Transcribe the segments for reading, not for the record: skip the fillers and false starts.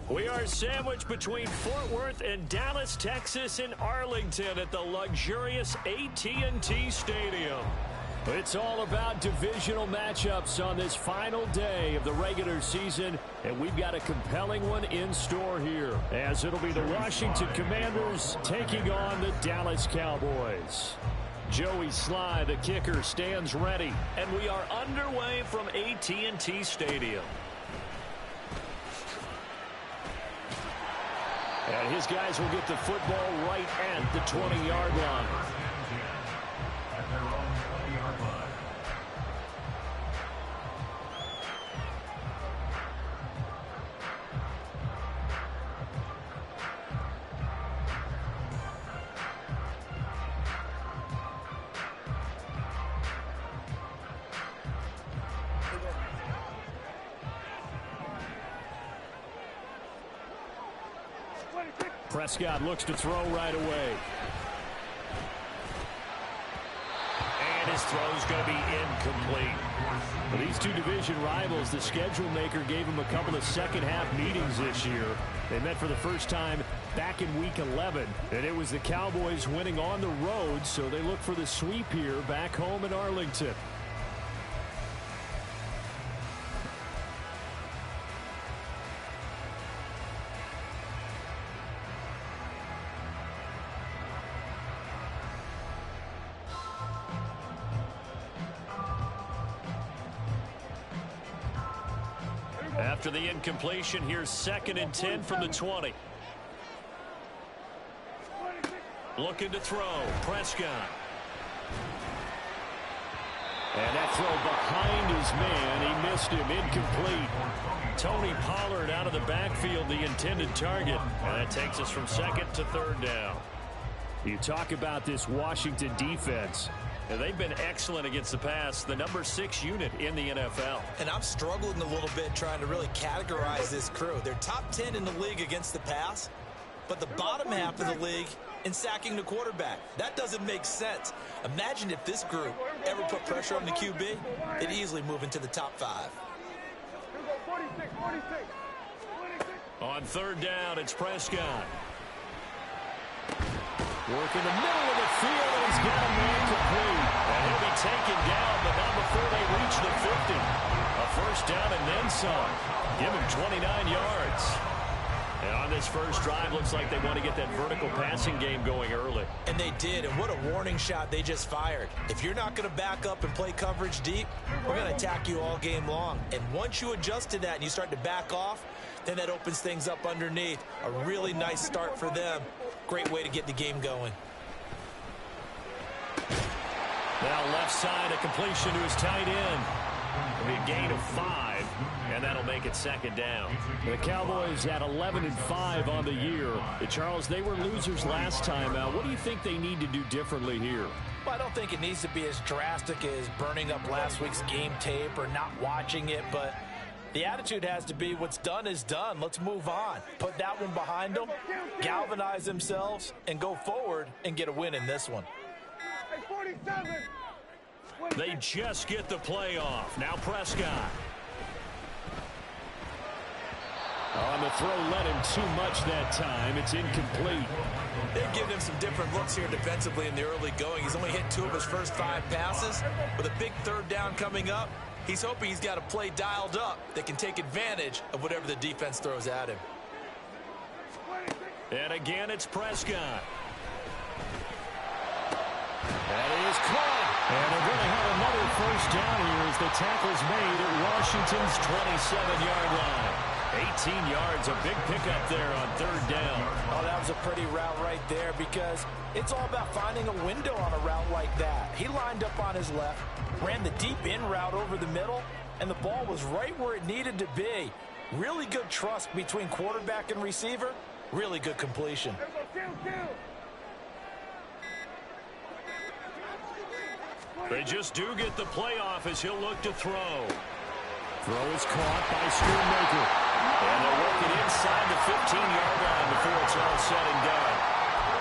We are sandwiched between Fort Worth and Dallas, Texas, and Arlington at the luxurious AT&T Stadium. It's all about divisional matchups on this final day of the regular season, and we've got a compelling one in store here, as it'll be the Washington Commanders taking on the Dallas Cowboys. Joey Sly, the kicker, stands ready, and we are underway from AT&T Stadium. And his guys will get the football right at the 20-yard line. At their own 20-yard line. Prescott looks to throw right away. And his throw's going to be incomplete. For these two division rivals, the schedule maker gave them a couple of second-half meetings this year. They met for the first time back in Week 11, and it was the Cowboys winning on the road, so they look for the sweep here back home in Arlington. After the incompletion, here's 2nd and 10 from the 20. Looking to throw. Prescott. And that throw behind his man. He missed him. Incomplete. Tony Pollard out of the backfield, the intended target. And that takes us from 2nd to 3rd down. You talk about this Washington defense. And they've been excellent against the pass, the number 6 unit in the NFL. And I'm struggling a little bit trying to really categorize this crew. They're top 10 in the league against the pass, but the bottom half of the league in sacking the quarterback. That doesn't make sense. Imagine if this group ever put pressure on the QB, they'd easily move into the top 5. On 3rd down, it's Prescott. Work in the middle of the field, and he's got a man complete. And he'll be taken down, but not before they reach the 50. A first down and then some. Give him 29 yards. And on this first drive, looks like they want to get that vertical passing game going early. And they did, and what a warning shot they just fired. If you're not going to back up and play coverage deep, we're going to attack you all game long. And once you adjust to that and you start to back off, then that opens things up underneath. A really nice start for them. Great way to get the game going. Now left side, a completion to his tight end. It'll be a gain of 5, and that'll make it 2nd down. The Cowboys at 11-5 on the year. Charles, they were losers last time out. What do you think they need to do differently here? Well, I don't think it needs to be as drastic as burning up last week's game tape or not watching it, but the attitude has to be what's done is done. Let's move on. Put that one behind them, galvanize themselves, and go forward and get a win in this one. They just get the play off. Now Prescott. On the throw, let him too much that time. It's incomplete. They've given him some different looks here defensively in the early going. He's only hit 2 of his first 5 passes. With a big 3rd down coming up, he's hoping he's got a play dialed up that can take advantage of whatever the defense throws at him. And again, it's Prescott. That is caught. And they're going to have another first down here as the tackle's made at Washington's 27-yard line. 18 yards, a big pickup there on 3rd down. Oh, that was a pretty route right there because it's all about finding a window on a route like that. He lined up on his left, ran the deep in route over the middle, and the ball was right where it needed to be. Really good trust between quarterback and receiver. Really good completion. They just do get the playoff as he'll look to throw. Throw is caught by Schoonmaker. And they're working inside the 15-yard line before it's all said and done.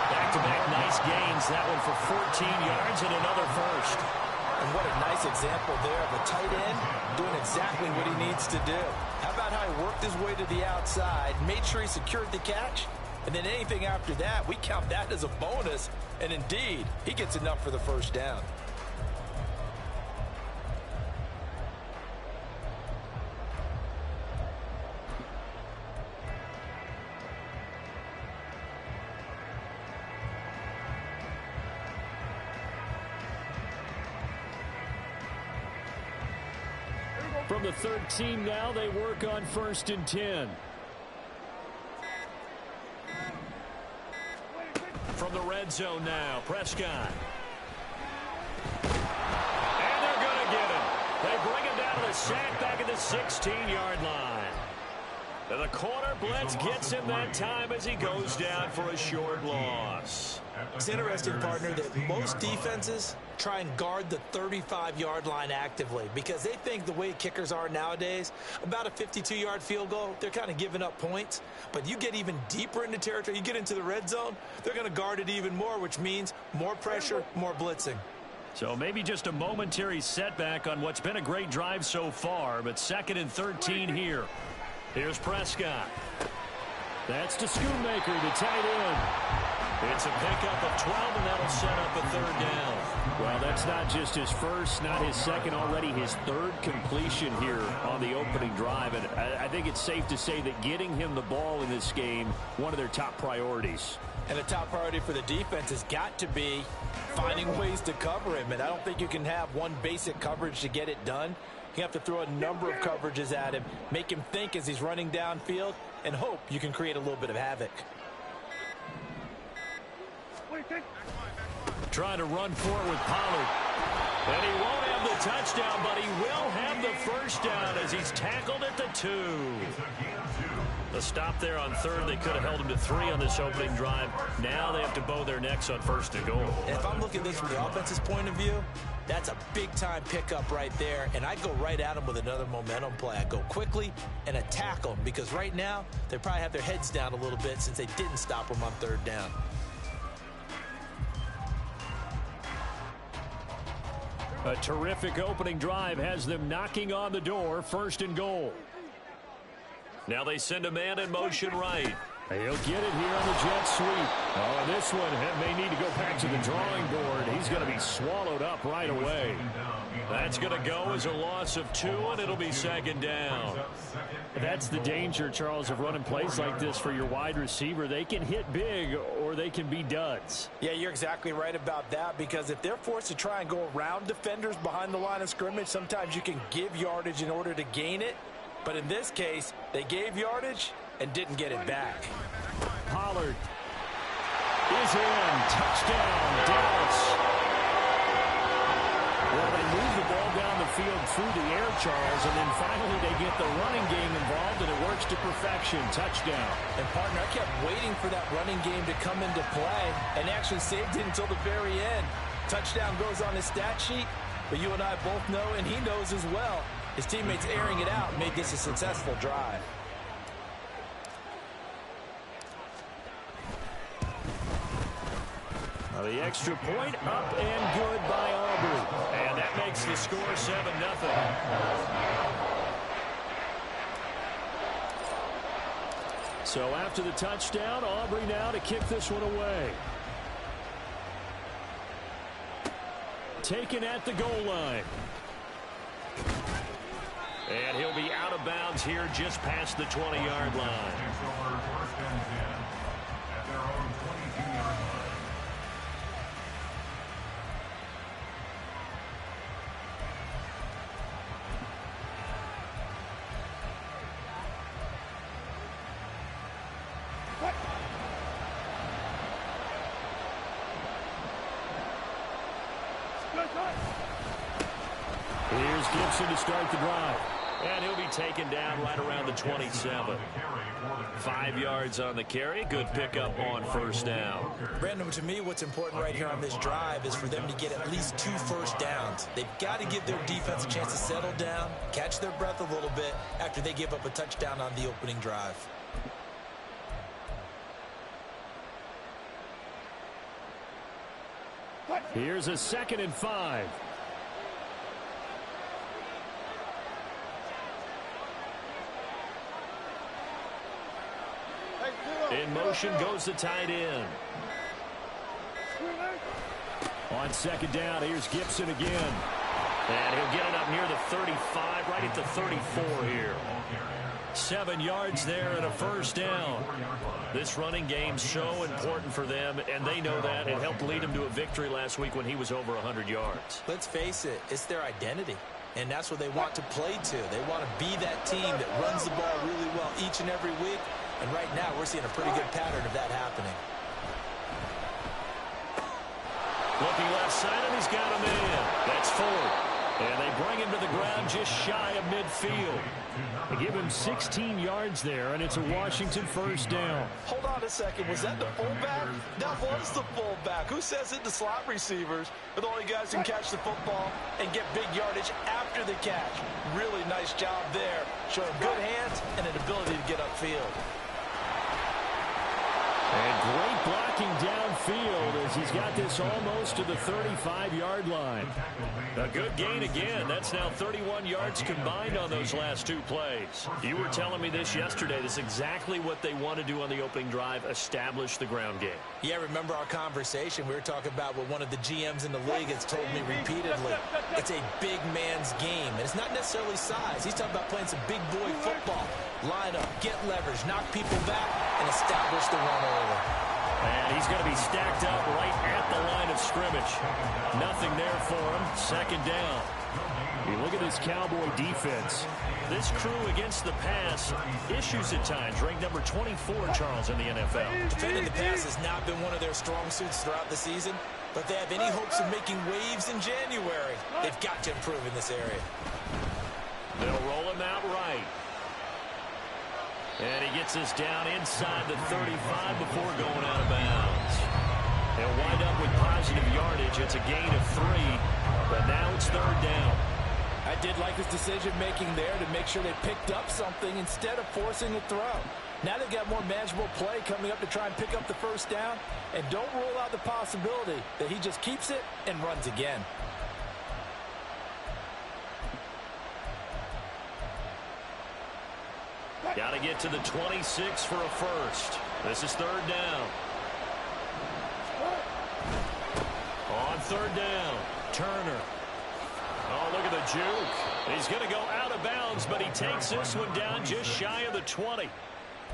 Back-to-back nice gains. That one for 14 yards and another first. And what a nice example there of a tight end doing exactly what he needs to do. How about how he guy worked his way to the outside, made sure he secured the catch, and then anything after that, we count that as a bonus. And indeed, he gets enough for the first down. From the 13 now, they work on 1st and 10. From the red zone now, Prescott. And they're going to get him. They bring him down to the sack back at the 16-yard line. And the corner blitz gets him that time as he goes down for a short loss. It's interesting, partner, that most defenses try and guard the 35-yard line actively because they think the way kickers are nowadays, about a 52-yard field goal, they're kind of giving up points. But you get even deeper into territory, you get into the red zone, they're going to guard it even more, which means more pressure, more blitzing. So maybe just a momentary setback on what's been a great drive so far, but 2nd and 13 here. Here's Prescott. That's to Schoonmaker, the tight end. It's a pickup of 12, and that'll set up a 3rd down. Well, that's not just his first, not his second, already his 3rd completion here on the opening drive. And I think it's safe to say that getting him the ball in this game, one of their top priorities. And the top priority for the defense has got to be finding ways to cover him. And I don't think you can have one basic coverage to get it done. You have to throw a number of coverages at him, make him think as he's running downfield, and hope you can create a little bit of havoc. Trying to run for it with Pollard. And he won't have the touchdown, but he will have the first down as he's tackled at the 2. The stop there on 3rd, they could have held him to 3 on this opening drive. Now they have to bow their necks on 1st and goal. And if I'm looking at this from the offense's point of view, that's a big-time pickup right there. And I go right at him with another momentum play. I go quickly and attack them because right now they probably have their heads down a little bit since they didn't stop them on 3rd down. A terrific opening drive has them knocking on the door, 1st and goal. Now they send a man in motion right. He'll get it here on the jet sweep. Oh, this one may need to go back to the drawing board. He's going to be swallowed up right away. That's going to go as a loss of 2, and it'll be 2nd down. That's the danger, Charles, of running plays like this for your wide receiver. They can hit big or they can be duds. Yeah, you're exactly right about that because if they're forced to try and go around defenders behind the line of scrimmage, sometimes you can give yardage in order to gain it. But in this case, they gave yardage and didn't get it back. Pollard is in. Touchdown, Dallas. Well, they move the ball down the field through the air, Charles, and then finally they get the running game involved, and it works to perfection. Touchdown. And, partner, I kept waiting for that running game to come into play and actually saved it until the very end. Touchdown goes on his stat sheet, but you and I both know, and he knows as well, his teammates airing it out made this a successful drive. Now the extra point up and good by Aubrey. And that makes the score 7-0. So after the touchdown, Aubrey now to kick this one away. Taken at the goal line. And he'll be out of bounds here just past the 20-yard line. At their own 22-yard line. Here's Gibson to start the drive. And he'll be taken down right around the 27. 5 yards on the carry. Good pickup on 1st down. Brandon, to me, what's important right here on this drive is for them to get at least 2 first downs. They've got to give their defense a chance to settle down, catch their breath a little bit after they give up a touchdown on the opening drive. Here's a 2nd and 5. In motion goes the tight end. On second down, here's Gibson again. And he'll get it up near the 35, right at the 34 here. 7 yards there and a first down. This running game's so important for them, and they know that. It helped lead them to a victory last week when he was over 100 yards. Let's face it, it's their identity, and that's what they want to play to. They want to be that team that runs the ball really well each and every week, and right now we're seeing a pretty good pattern of that happening. Looking left side, and he's got him in. That's Ford. And they bring him to the ground just shy of midfield. They give him 16 yards there, and it's a Washington first down. Hold on a second. Was that the fullback? That was the fullback. Who says it to slot receivers are the only guys who can catch the football and get big yardage after the catch? Really nice job there. Showing good hands and an ability to get upfield. And great blocking downfield as he's got this almost to the 35-yard line. A good gain again. That's now 31 yards combined on those last 2 plays. You were telling me this yesterday. This is exactly what they want to do on the opening drive, establish the ground game. Yeah, remember our conversation. We were talking about what one of the GMs in the league has told me repeatedly. It's a big man's game, and it's not necessarily size. He's talking about playing some big boy football. Line up, get leverage, knock people back, and establish the run over. And he's going to be stacked up right at the line of scrimmage. Nothing there for him. Second down. You look at this Cowboy defense. This crew against the pass, issues at times. Ranked number 24, Charles, in the NFL. Defending the pass has not been one of their strong suits throughout the season, but they have any hopes of making waves in January. They've got to improve in this area. They'll roll him out right. And he gets us down inside the 35 before going out of bounds. They'll wind up with positive yardage. It's a gain of 3, but now it's third down. I did like his decision-making there to make sure they picked up something instead of forcing a throw. Now they've got more manageable play coming up to try and pick up the first down. And don't rule out the possibility that he just keeps it and runs again. Got to get to the 26 for a first. This is third down. On third down, Turner. Oh, look at the juke. He's going to go out of bounds, but he takes this one down just shy of the 20.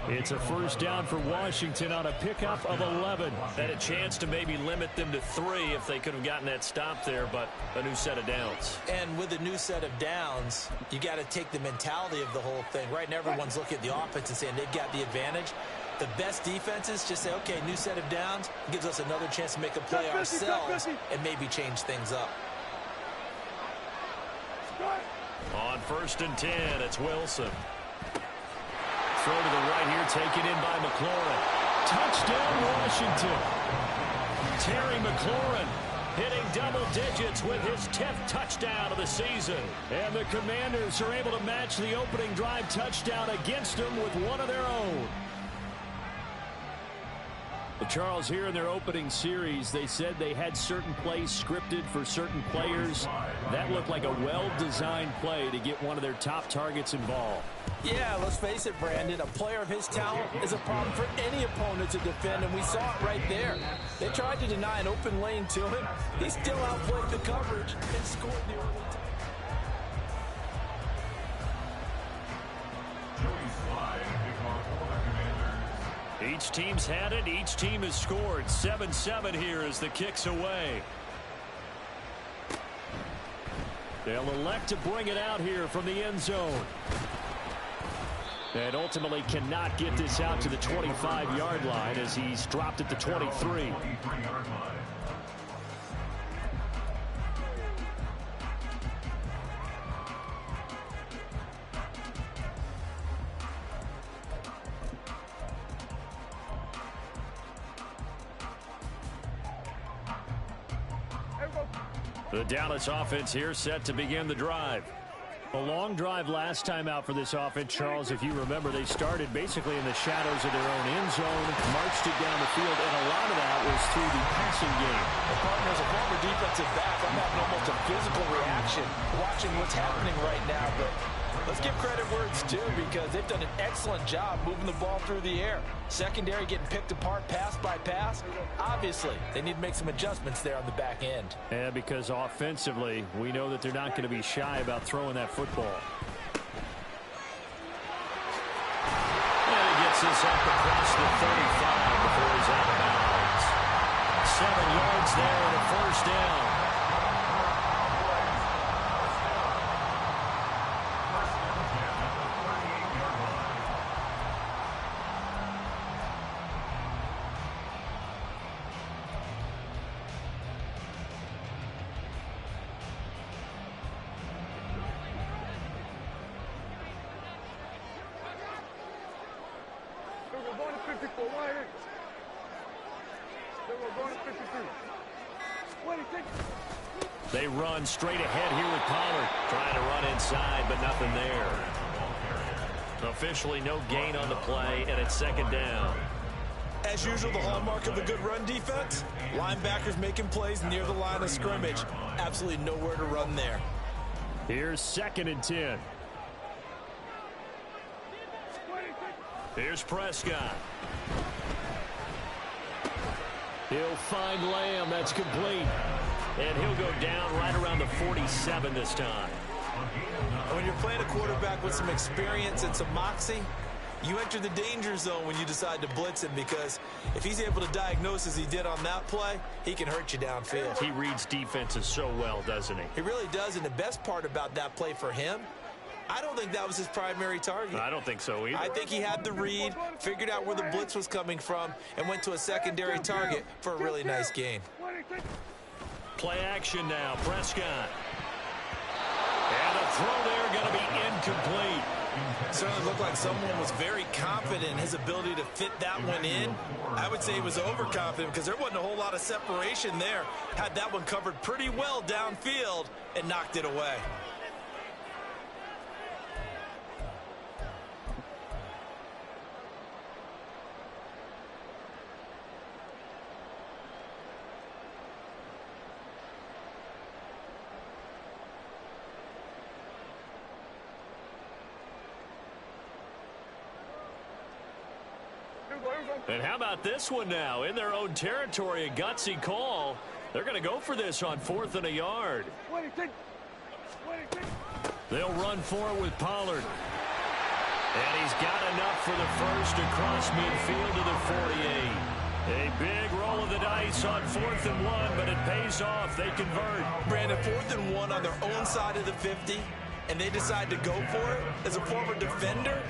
It's a first down for Washington on a pickup of 11. Had a chance to maybe limit them to 3 if they could have gotten that stop there, but a new set of downs. And with a new set of downs, you got to take the mentality of the whole thing. Right now, everyone's looking at the offense and saying they've got the advantage. The best defenses just say, okay, new set of downs. It gives us another chance to make a play ourselves and maybe change things up. On first and 10, it's Wilson. Throw to the right here, taken in by McLaurin. Touchdown, Washington. Terry McLaurin hitting double digits with his 10th touchdown of the season. And the Commanders are able to match the opening drive touchdown against them with one of their own. Well, Charles, here in their opening series, they said they had certain plays scripted for certain players. That looked like a well-designed play to get one of their top targets involved. Yeah, let's face it, Brandon. A player of his talent is a problem for any opponent to defend, and we saw it right there. They tried to deny an open lane to him. He still outplayed the coverage and scored the early touchdown. Each team's had it. Each team has scored. 7-7 here as the kick's away. They'll elect to bring it out here from the end zone. And ultimately cannot get this out to the 25-yard line as he's dropped at the 23. The Dallas offense here set to begin the drive. A long drive last time out for this offense, Charles. If you remember, they started basically in the shadows of their own end zone, marched it down the field, and a lot of that was through the passing game. Well, partner, as a former defensive back, I'm having almost a physical reaction watching what's happening right now. But Let's give credit where it's due because they've done an excellent job moving the ball through the air. Secondary getting picked apart pass by pass. Obviously, they need to make some adjustments there on the back end. Yeah, because offensively, we know that they're not going to be shy about throwing that football. And he gets this up across the 35 before he's out of bounds. 7 yards there and a first down. They run straight ahead here with Pollard. Trying to run inside, but nothing there. Officially no gain on the play, and it's second down. As usual, the hallmark of a good run defense, linebackers making plays near the line of scrimmage. Absolutely nowhere to run there. Here's 2nd and 10. Here's Prescott. He'll find Lamb. That's complete. And he'll go down right around the 47 this time. When you're playing a quarterback with some experience and some moxie, you enter the danger zone when you decide to blitz him, because if he's able to diagnose as he did on that play, he can hurt you downfield. He reads defenses so well, doesn't he? He really does, and the best part about that play for him, I don't think that was his primary target. I don't think so either. I think he had the read, figured out where the blitz was coming from, and went to a secondary target for a really nice gain. Play action now, Prescott. And a throw there going to be incomplete. Certainly looked like someone was very confident in his ability to fit that one in. I would say he was overconfident because there wasn't a whole lot of separation there. Had that one covered pretty well downfield and knocked it away. And how about this one now? In their own territory, a gutsy call. They're going to go for this on 4th and a yard. They'll run for it with Pollard. And he's got enough for the first across midfield to the 48. A big roll of the dice on 4th and 1, but it pays off. They convert. Brandon, 4th and 1 on their own side of the 50, and they decide to go for it. As a former defender,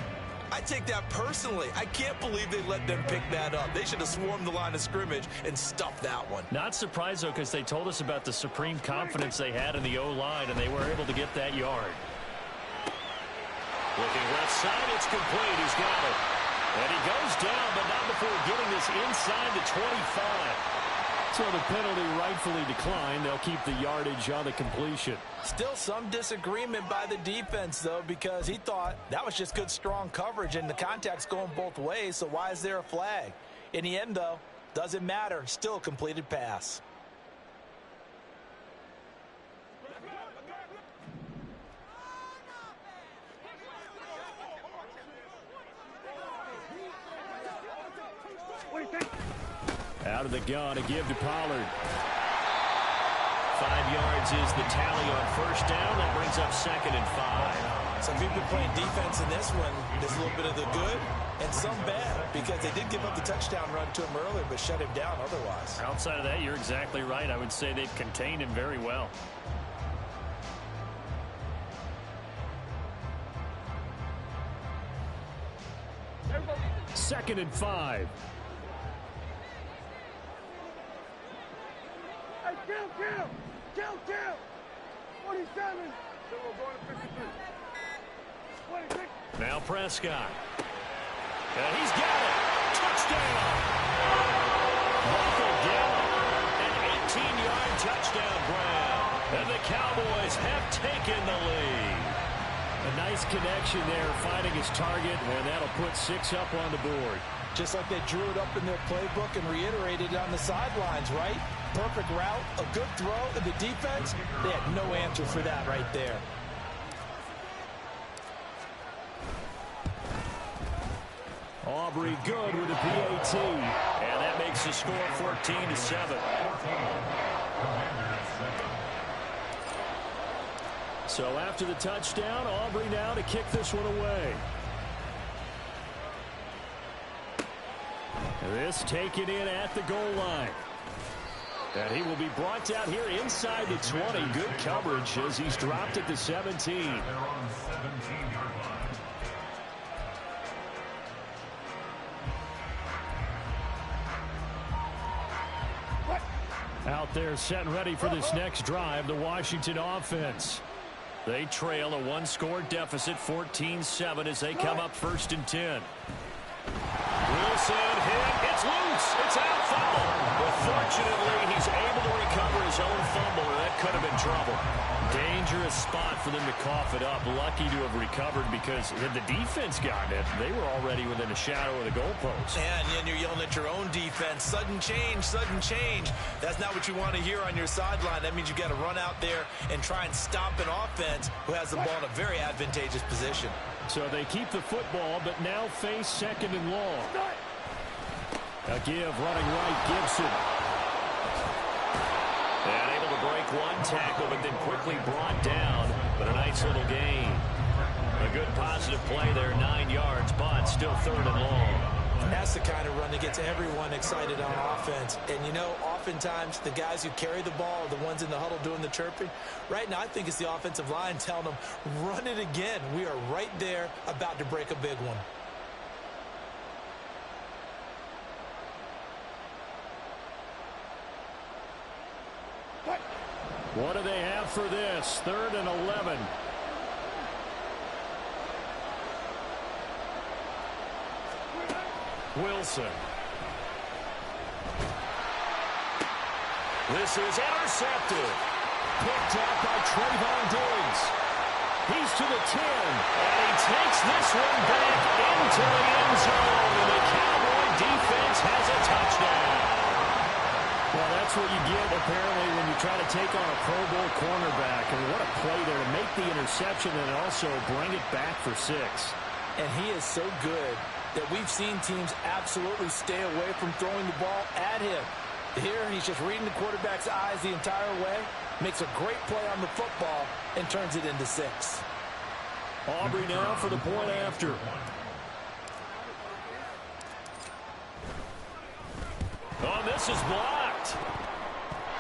I take that personally. I can't believe they let them pick that up. They should have swarmed the line of scrimmage and stuffed that one. Not surprised, though, because they told us about the supreme confidence they had in the O-line, and they were able to get that yard. Looking left side, it's complete. He's got it. And he goes down, but not before getting this inside the 25. So the penalty rightfully declined. They'll keep the yardage on the completion. Still some disagreement by the defense, though, because he thought that was just good, strong coverage, and the contact's going both ways, so why is there a flag? In the end, though, doesn't matter. Still a completed pass. Out of the gun to give to Pollard. 5 yards is the tally on first down. That brings up 2nd and 5. So if you've been playing defense in this one, there's a little bit of the good and some bad, because they did give up the touchdown run to him earlier, but shut him down otherwise. Outside of that, you're exactly right. I would say they've contained him very well. Second and 5. Kill! 47. Now Prescott. And he's got it. Touchdown. Michael Gallup. An 18-yard touchdown grab. And the Cowboys have taken the lead. A nice connection there, finding his target, and that'll put 6 up on the board. Just like they drew it up in their playbook and reiterated it on the sidelines, right? Perfect route, a good throw, and the defense, they had no answer for that right there. Aubrey good with a PAT. And that makes the score 14-7. So after the touchdown, Aubrey now to kick this one away. This taken in at the goal line. And he will be brought out here inside the 20. Good coverage as he's dropped at the 17. They're on 17-yard line. Out there set and ready for this next drive, the Washington offense. They trail a one-score deficit, 14-7, as they come up 1st and 10. Wilson hit. It's loose. It's out. Fumble. But fortunately, he's able to recover his own fumble, or that could have been trouble. Dangerous spot for them to cough it up. Lucky to have recovered because had the defense gotten it, they were already within a shadow of the goalpost. And you're yelling at your own defense. Sudden change, sudden change. That's not what you want to hear on your sideline. That means you've got to run out there and try and stop an offense who has the ball in a very advantageous position. So they keep the football, but now face 2nd and long. A give running right, Gibson. And able to break one tackle, but then quickly brought down. But a nice little gain. A good positive play there, 9 yards, but still 3rd and long. And that's the kind of run that gets everyone excited on offense. And, you know, oftentimes the guys who carry the ball are the ones in the huddle doing the chirping. Right now, I think it's the offensive line telling them, run it again. We are right there about to break a big one. What do they have for this? 3rd and 11. Wilson. This is intercepted. Picked up by Trayvon Diggs. He's to the 10. And he takes this one back into the end zone. And the Cowboy defense has a touchdown. Well, that's what you get, apparently, when you try to take on a Pro Bowl cornerback. And what a play there to make the interception and also bring it back for 6. And he is so good that we've seen teams absolutely stay away from throwing the ball at him. Here, he's just reading the quarterback's eyes the entire way, makes a great play on the football, and turns it into 6. Aubrey now for the point after. Oh, this is blocked.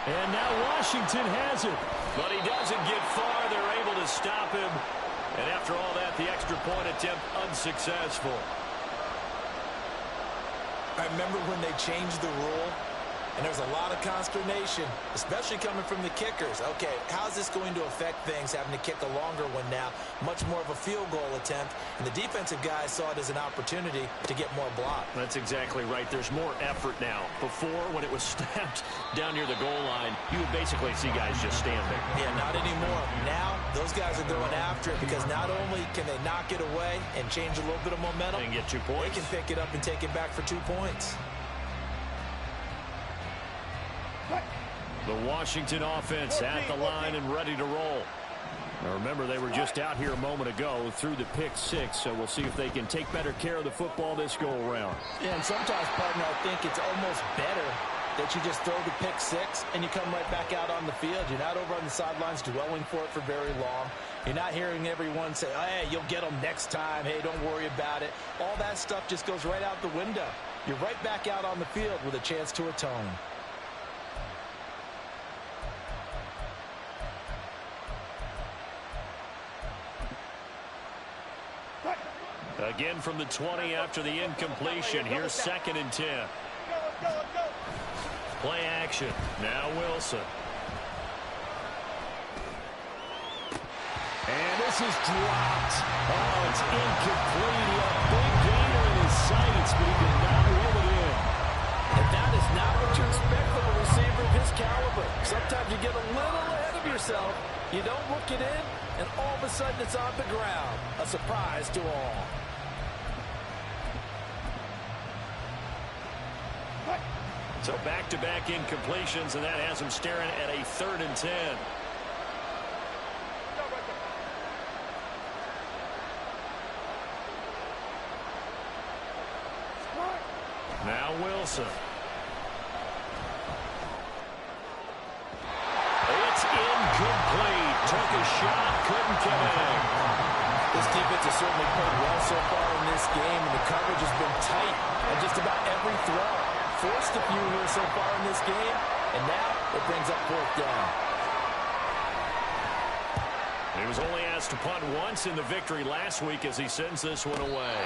And now Washington has it. But he doesn't get far. They're able to stop him. And after all that, the extra point attempt unsuccessful. I remember when they changed the rule, and there was a lot of consternation, especially coming from the kickers. Okay, how's this going to affect things, having to kick a longer one now? Much more of a field goal attempt, and the defensive guys saw it as an opportunity to get more block. That's exactly right. There's more effort now. Before, when it was snapped down near the goal line, you would basically see guys just stand there. Yeah, not anymore. Now, those guys are going after it because not only can they knock it away and change a little bit of momentum, And get 2 points. they can pick it up and take it back for 2 points. The Washington offense at the line and ready to roll. Now remember, they were just out here a moment ago through the pick 6, so we'll see if they can take better care of the football this go-around. Yeah, and sometimes, partner, I think it's almost better that you just throw the pick 6 and you come right back out on the field. You're not over on the sidelines dwelling for it for very long. You're not hearing everyone say, oh, hey, you'll get them next time. Hey, don't worry about it. All that stuff just goes right out the window. You're right back out on the field with a chance to atone. Again from the 20 after the incompletion. Here's 2nd and 10. Play action. Now Wilson. And this is dropped. Oh, it's incomplete. He had a big gainer in his sights, but he did not roll it in. And that is not what you expect from a receiver of his caliber. Sometimes you get a little ahead of yourself. You don't look it in, and all of a sudden it's on the ground. A surprise to all. So back-to-back incompletions, and that has him staring at a 3rd and 10. Wilson. It's incomplete. Took a shot, couldn't connect. This defense has certainly played well so far in this game, and the coverage has been tight on just about every throw. Forced a few here so far in this game, and now it brings up 4th down. He was only asked to punt once in the victory last week as he sends this one away.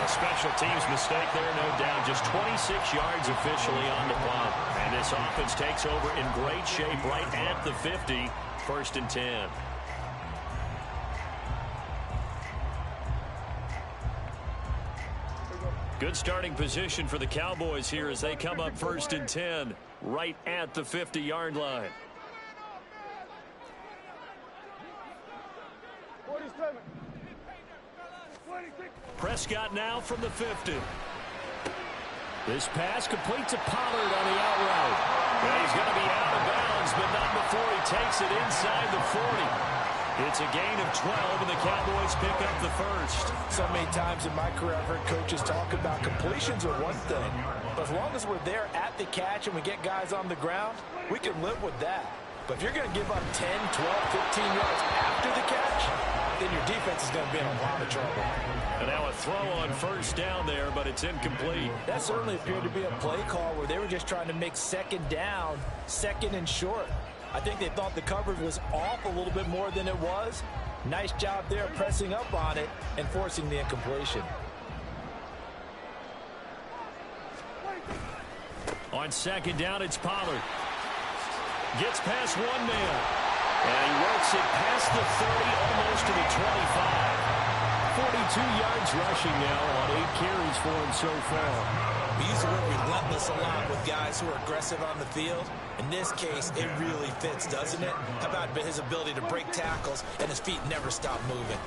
A special teams mistake there, no doubt. Just 26 yards officially on the punt. And this offense takes over in great shape right at the 50. 1st and 10. Good starting position for the Cowboys here as they come up 1st and 10 right at the 50-yard line. 47. 26. Prescott now from the 50. This pass complete to Pollard on the out route. And he's going to be out of bounds, but not before he takes it inside the 40. It's a gain of 12, and the Cowboys pick up the first. So many times in my career I've heard coaches talk about completions are one thing, but as long as we're there at the catch and we get guys on the ground, we can live with that. But if you're going to give up 10, 12, 15 yards after the catch, then your defense is going to be in a lot of trouble. And now a throw on 1st down there, but it's incomplete. That certainly appeared to be a play call where they were just trying to make 2nd down, 2nd and short. I think they thought the coverage was off a little bit more than it was. Nice job there pressing up on it and forcing the incompletion. On 2nd down, it's Pollard. Gets past one man. And he works it past the 30, almost to the 25. 42 yards rushing now on 8 carries for him so far. We use the word relentless a lot with guys who are aggressive on the field. In this case, it really fits, doesn't it? How about his ability to break tackles and his feet never stop moving?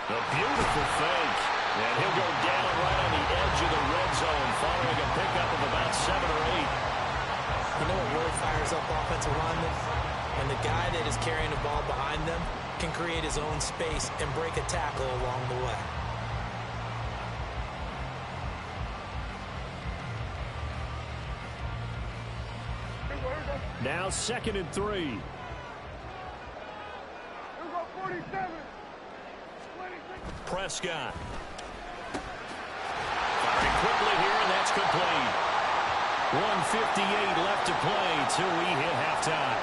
A beautiful fake. And he'll go down right on the edge of the red zone following a pickup of about 7 or 8. You know what really fires up offensive linemen? When the guy that is carrying the ball behind them can create his own space and break a tackle along the way. Now 2nd and 3. Here we go, 47. 26. Prescott. Firing quickly here, and that's complete. 1:58 left to play till we hit halftime.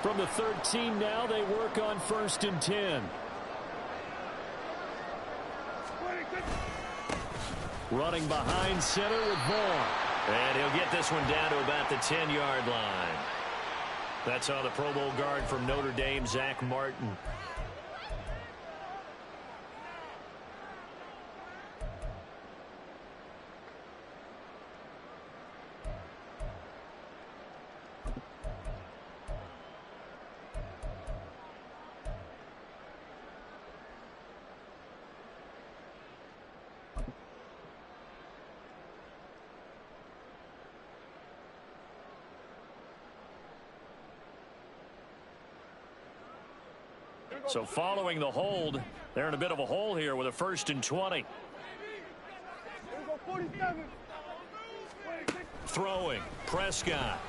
From the 13 now, they work on 1st and 10. 26. Running behind center with Vaughn. And he'll get this one down to about the 10-yard line. That's on the Pro Bowl guard from Notre Dame, Zach Martin. So following the hold, they're in a bit of a hole here with a 1st and 20. Here we go, 47. 26. Throwing, Prescott.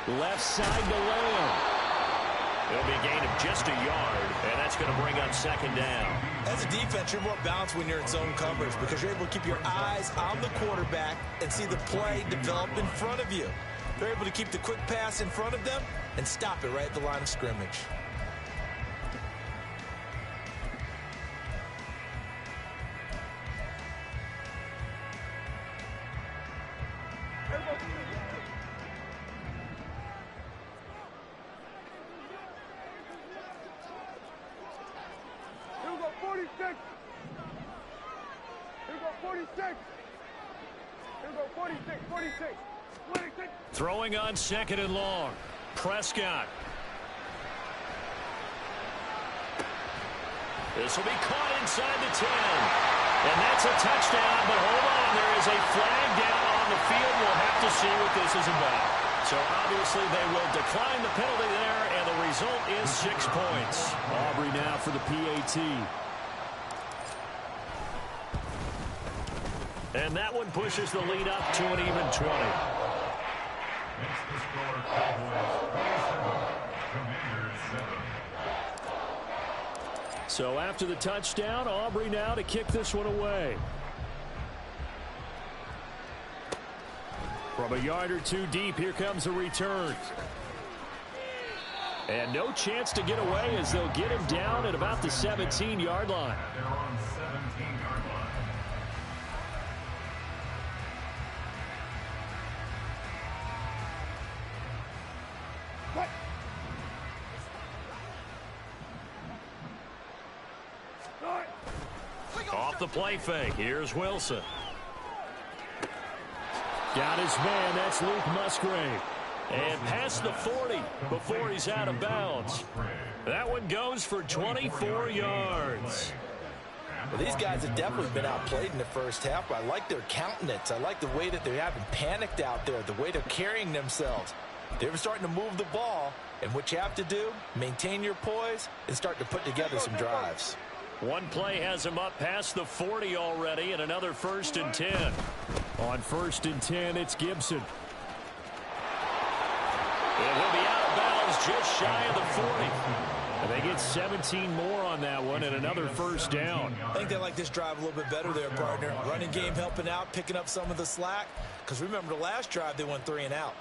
Left side to Lamb. It'll be a gain of just a yard, and that's going to bring up 2nd down. As a defense, you're more balanced when you're in zone coverage because you're able to keep your eyes on the quarterback and see the play develop in front of you. They're able to keep the quick pass in front of them and stop it right at the line of scrimmage. Here we go, 46. Here we go, 46. Here we go, 46, 46. 26. Throwing on 2nd and long. Prescott. This will be caught inside the 10. And that's a touchdown, but hold on. There is a flag down on the field. We'll have to see what this is about. So obviously they will decline the penalty there, and the result is 6 points. Aubrey now for the PAT. And that one pushes the lead up to an even 20. Makes the score Cowboys 27, Commanders 7. So after the touchdown, Aubrey now to kick this one away. From a yard or two deep, here comes a return. And no chance to get away as they'll get him down at about the 17-yard line. They're on 17-yard line. Off the play fake. Here's Wilson. Got his man. That's Luke Musgrave. And past the 40 before he's out of bounds. That one goes for 24 yards. Well, these guys have definitely been outplayed in the first half, but I like their countenance. I like the way that they haven't panicked out there, the way they're carrying themselves. They're starting to move the ball, and what you have to do, maintain your poise and start to put together some drives. One play has him up past the 40 already, and another 1st and 10. On 1st and 10, it's Gibson. And he'll be out of bounds just shy of the 40. And they get 17 more on that one and another 1st down. I think they like this drive a little bit better there, partner. Running game helping out, picking up some of the slack. Because remember, the last drive, they went 3 and out.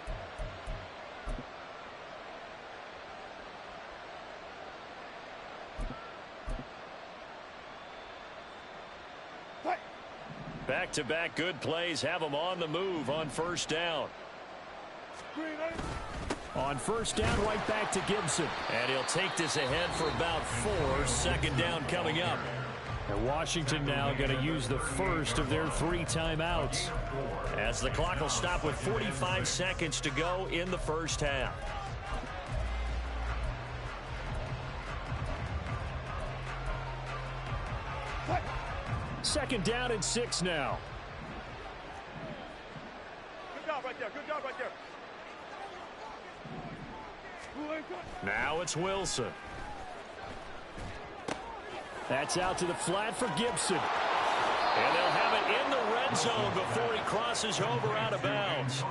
Back-to-back good plays have them on the move on 1st down. On 1st down, right back to Gibson. And he'll take this ahead for about 4. 2nd down coming up. And Washington now going to use the first of their 3 timeouts, as the clock will stop with 45 seconds to go in the first half. Second down and 6 now. Good job right there. Good job right there. Now it's Wilson. That's out to the flat for Gibson. And they'll have it in the red zone before he crosses over out of bounds.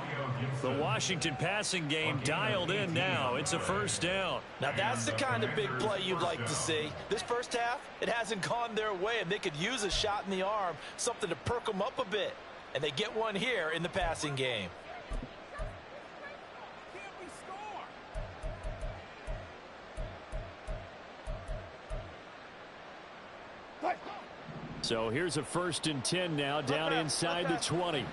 The Washington passing game dialed in now. It's a 1st down. Now that's the kind of big play you'd like to see. This first half, it hasn't gone their way, and they could use a shot in the arm, something to perk them up a bit. And they get one here in the passing game. So here's a 1st and 10 now, down inside the 20.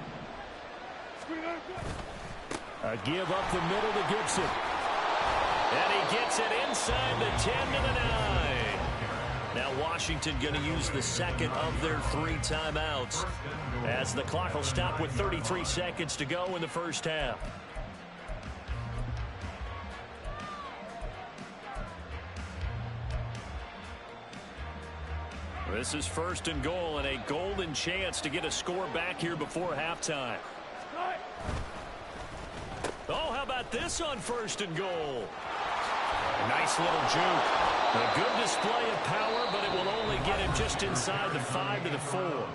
A give up the middle to Gibson. And he gets it inside the 10 to the 9. Now Washington going to use the 2nd of their 3 timeouts, as the clock will stop with 33 seconds to go in the first half. This is 1st and goal, and a golden chance to get a score back here before halftime. Oh, how about this on 1st and goal? Nice little juke. A good display of power, but it will only get him just inside the 5 to the 4.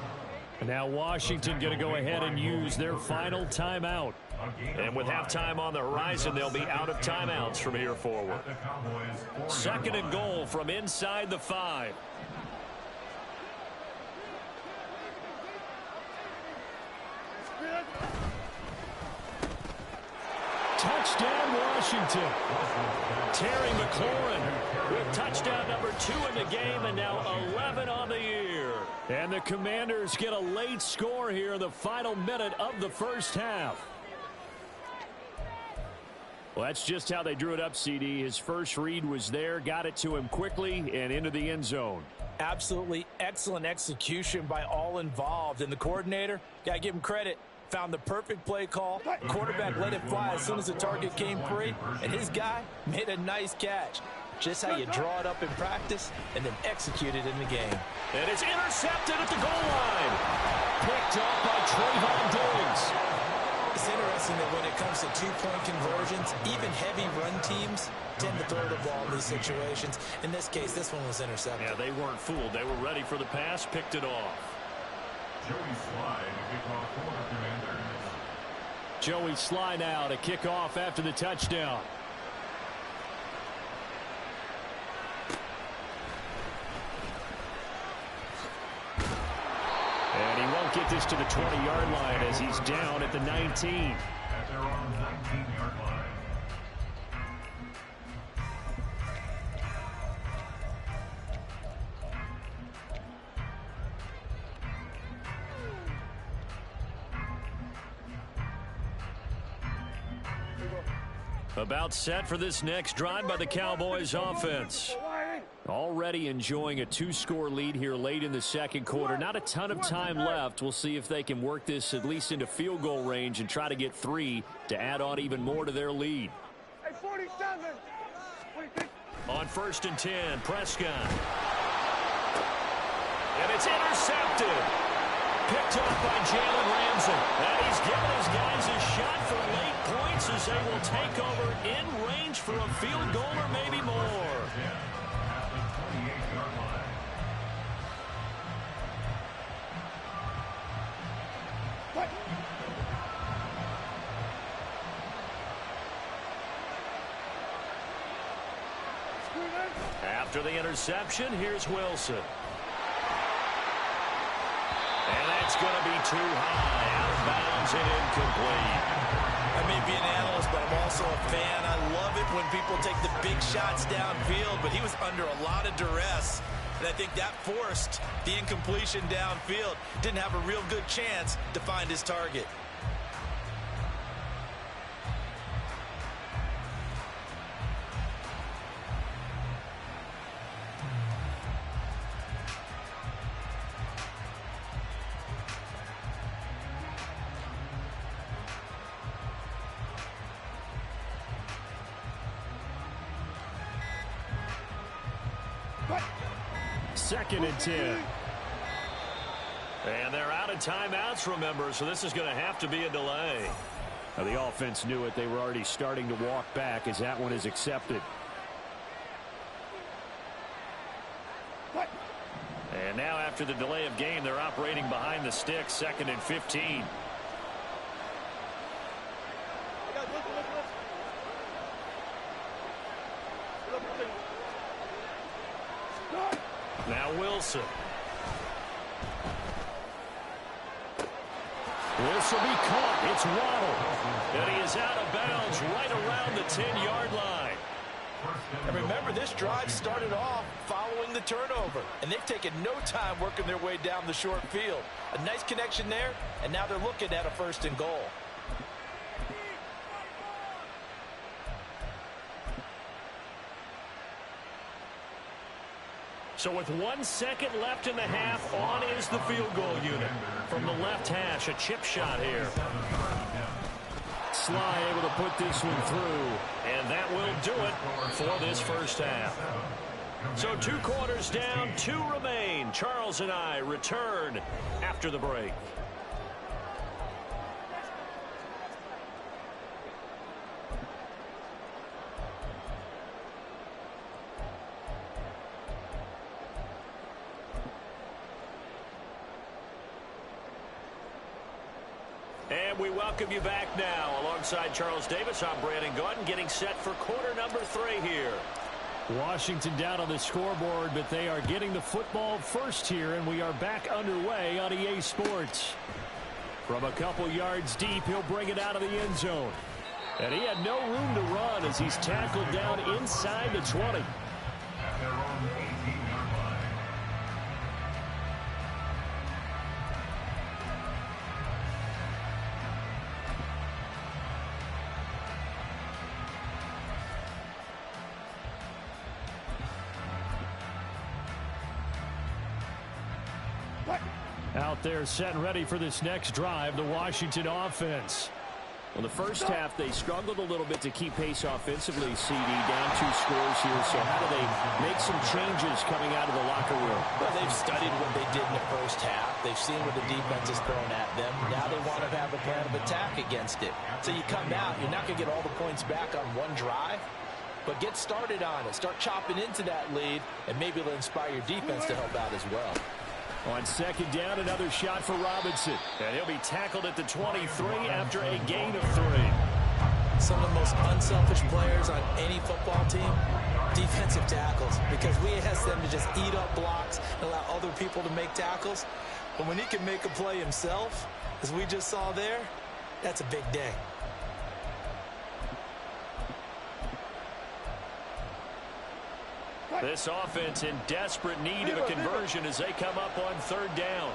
And now Washington going to go ahead and use their final timeout. And with halftime on the horizon, they'll be out of timeouts from here forward. 2nd and goal from inside the 5. Touchdown, Washington. Terry McLaurin with touchdown number 2 in the game, and now 11 on the year. And the Commanders get a late score here in the final minute of the first half. Well, that's just how they drew it up, CD. His first read was there, got it to him quickly, and into the end zone. Absolutely excellent execution by all involved. And the coordinator, got to give him credit, found the perfect play call. Quarterback let it fly as soon as the target came free, and his guy made a nice catch. Just how you draw it up in practice and then execute it in the game. And it's intercepted at the goal line. Picked off by Trayvon Diggs. It's interesting that when it comes to two-point conversions, even heavy run teams tend to throw the ball in these situations. In this case, this one was intercepted. Yeah, they weren't fooled. They were ready for the pass, picked it off. Joey Slye to kick off for the Commanders. Joey Slye now to kick off after the touchdown. And he won't get this to the 20-yard line as he's down at the 19. At their own 19-yard line. About set for this next drive by the Cowboys offense. Already enjoying a two-score lead here late in the second quarter. Not a ton of time left. We'll see if they can work this at least into field goal range and try to get 3 to add on even more to their lead. Hey, 47. On 1st and 10, Prescott. And it's intercepted. Picked up by Jalen Ramsey. And he's giving his guys a shot for late points as they will take over in range for a field goal or maybe more. At the 28-yard line. After the interception, here's Wilson. And that's going to be too high. Out of bounds and incomplete. I may be an analyst, but I'm also a fan. I love it when people take the big shots downfield, but he was under a lot of duress. And I think that forced the incompletion downfield. Didn't have a real good chance to find his target. Second and 10. And they're out of timeouts, remember, so this is going to have to be a delay. Now, the offense knew it. They were already starting to walk back as that one is accepted. And now after the delay of game, they're operating behind the sticks, 2nd and 15. Now Wilson. This will be caught. It's Waddle. And he is out of bounds right around the 10-yard line. And remember, this drive started off following the turnover. And they've taken no time working their way down the short field. A nice connection there, and now they're looking at a 1st and goal. So with 1 second left in the half, on is the field goal unit. From the left hash, a chip shot here. Slye able to put this one through, and that will do it for this first half. So 2 quarters down, 2 remain. Charles and I return after the break. And we welcome you back now. Alongside Charles Davis, I'm Brandon Gordon, getting set for quarter number 3 here. Washington down on the scoreboard, but they are getting the football first here, and we are back underway on EA Sports. From a couple yards deep, he'll bring it out of the end zone. And he had no room to run as he's tackled down inside the 20. At their own 18-yard line. Out there set and ready for this next drive, the Washington offense. Well, the first half, they struggled a little bit to keep pace offensively, CD, down 2 scores here. So how do they make some changes coming out of the locker room? Well, they've studied what they did in the first half. They've seen what the defense has thrown at them. Now they want to have a plan of attack against it. So you come out, you're not going to get all the points back on one drive, but get started on it. Start chopping into that lead, and maybe it'll inspire your defense to help out as well. On second down, another shot for Robinson. And he'll be tackled at the 23 after a gain of 3. Some of the most unselfish players on any football team, defensive tackles, because we ask them to just eat up blocks and allow other people to make tackles. But when he can make a play himself, as we just saw there, that's a big day. This offense in desperate need of a conversion as they come up on third down.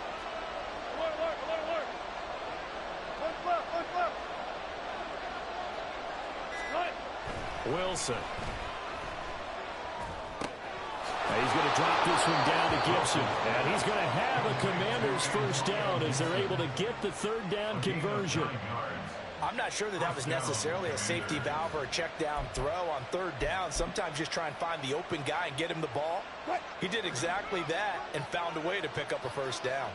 Wilson. He's going to drop this one down to Gibson. And he's going to have a Commanders first down as they're able to get the third down conversion. I'm not sure that was necessarily a safety valve or a check down throw on third down. Sometimes just try and find the open guy and get him the ball. He did exactly that and found a way to pick up a first down.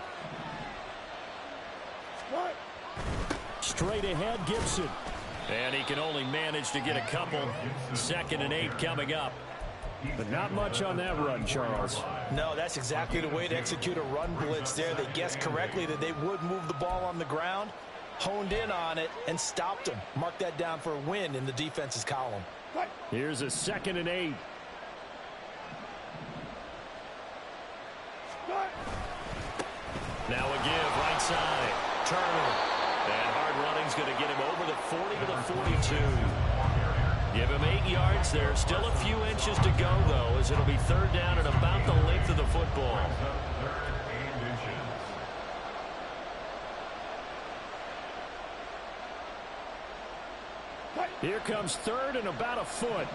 Straight ahead, Gibson. And he can only manage to get a couple. 2nd and 8 coming up. But not much on that run, Charles. No, that's exactly the way to execute a run blitz there. They guessed correctly that they would move the ball on the ground, honed in on it, and stopped them. Mark that down for a win in the defense's column. Here's a 2nd and 8. Now a give, right side. Turner. And hard running's going to get him over the 40 to the 42. Give him 8 yards there. Still a few inches to go, though, as it'll be third down at about the length of the football. Here comes third and about a foot.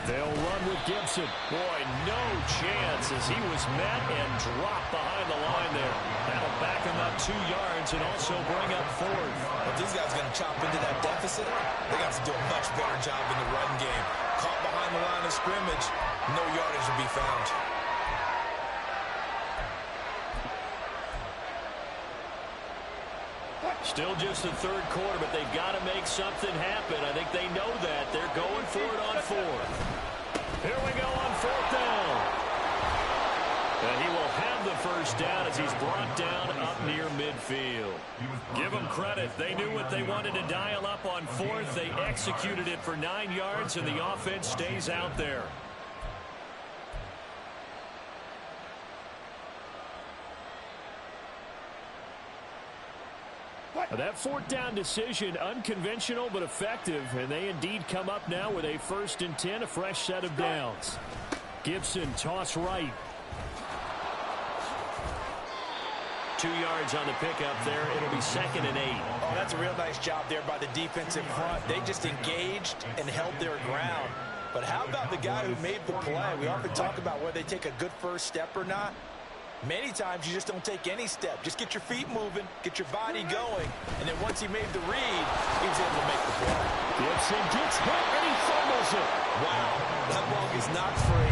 They'll run with Gibson. Boy, no chance as he was met and dropped behind the line there. That'll back him up 2 yards and also bring up 4th. If these guys are going to chop into that deficit, they got to do a much better job in the run game. Caught behind the line of scrimmage, no yardage to be found. Still just the third quarter, but they've got to make something happen. I think they know that. They're going for it on 4th. Here we go on 4th down. And he will have the first down as he's brought down up near midfield. Give them credit. They knew what they wanted to dial up on 4th. They executed it for 9 yards, and the offense stays out there. That 4th down decision, unconventional but effective, and they indeed come up now with a 1st and 10, a fresh set of downs. Gibson, toss right. 2 yards on the pickup there. It'll be 2nd and 8. Oh, that's a real nice job there by the defensive front. They just engaged and held their ground. But how about the guy who made the play? We often talk about whether they take a good first step or not. Many times you just don't take any step. Just get your feet moving, get your body going, and then once he made the read, he was able to make the play. Gibson gets hit and he fumbles it. Wow, that ball is knocked free,